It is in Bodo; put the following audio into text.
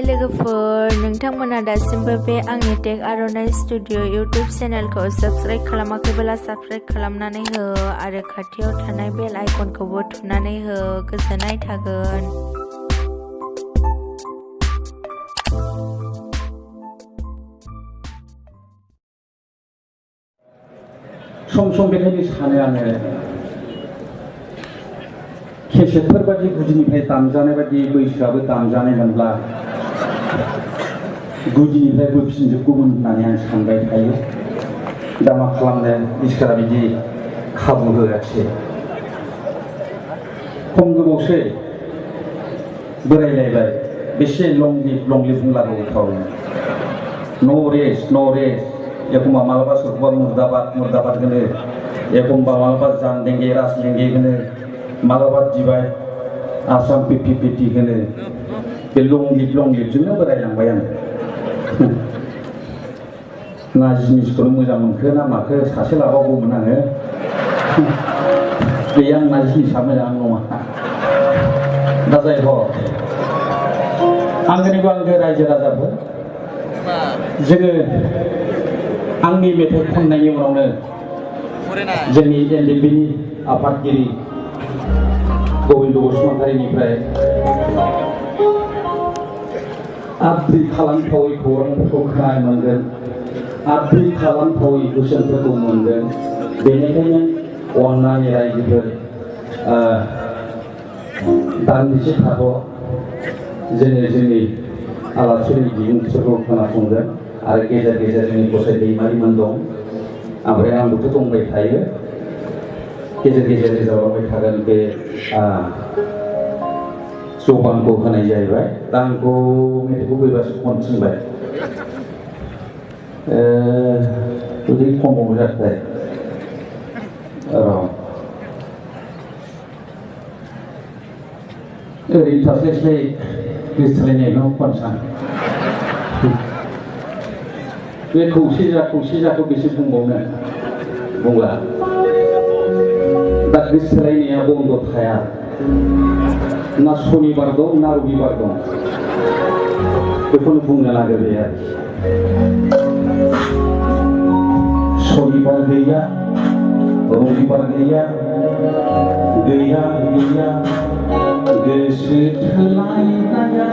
लोगोफोर नोंथांमोना दासिमबो बे आंनि टेक आर'नाइ स्टुडिअ इउटिउब चेनेलखौ साबस्क्राइब खालामाखैब्ला साबस्क्राइब खालामनानै हो आरो खाथियाव थानाय बेल आइकनखौबो थुनानै हो गोजोननाय थागोन। सम बेखायनो सानो आङो केसेटफोर बायदि गुदिनिफ्राय दामजानाय बायदि बैसोआबो दामजानाय मोनब्ला गुदिनिफ्राय बोफिनजोबगौमोन होननानै आं सानबाय थायो। दा मा खालामनो इसोरा बिदि खाबु होआखिसै। खम गोबावसै बोरायलायबाय बेसे लं लिभ बुंलाबाय नो रेस्ट एखमबा मालाबा सोरखौबा मुर्दाबाद होनो एखमबा मालाबा जानदेंगे राजलेंगे होनो मालाबा दिबाय आसाम पिपि होनो बे लं लिभजोंनो बोरायलांबाय आं। ना जिनिसखौनो मोजां मोनखो ना माखो सासे लाबावगौमोन आङो। गैया आंना जिनिसा मोजां नङा। दा जायहक आंगो रायजो राजाफोर जोङो आंनि मेथाइ खननायनि उनावनो जोंनि एनडिएफबिनि आफादगिरि गबिन्द बसुमतारीनिफ्राय आद्रि खालामथावै खौरांफोरखौ खोनानो मोनगोन, आद्रि खालामथावै बोसोनफोरखौ मोनगोन। बेनिखायनो अननानै रायजोफोर दान्दिसे थाथ' जोङो जोंनि आलासिनि बिबुंथिफोरखौ खोनासंगोन आरो गेजेर जोंनि गसाइ दैमारिमोन दं, ओमफ्राय आंबोथ' दंबाय थायो। गेजेर रोजाबलांबाय थागोन। बे जबानखौ होनाय जाहैबाय। दा आंखौ मेथाइखौ बोरैबासो खनथिनबाय जुदि खमाव जाथाय ओरैनो थास्लायस्लाय गोसोथोलायनायखौ खनसां बे खौसे जाखौ बेसे बुंबावनो बुंला। दा गोसोथोलायनाया बन्द थाया। ना सनिबार दं ना रबिबार दं बेखौनो बुंनो नागिरबाय आरो। सनिबार गैया रबिबार गैया गोसो थोलायनाया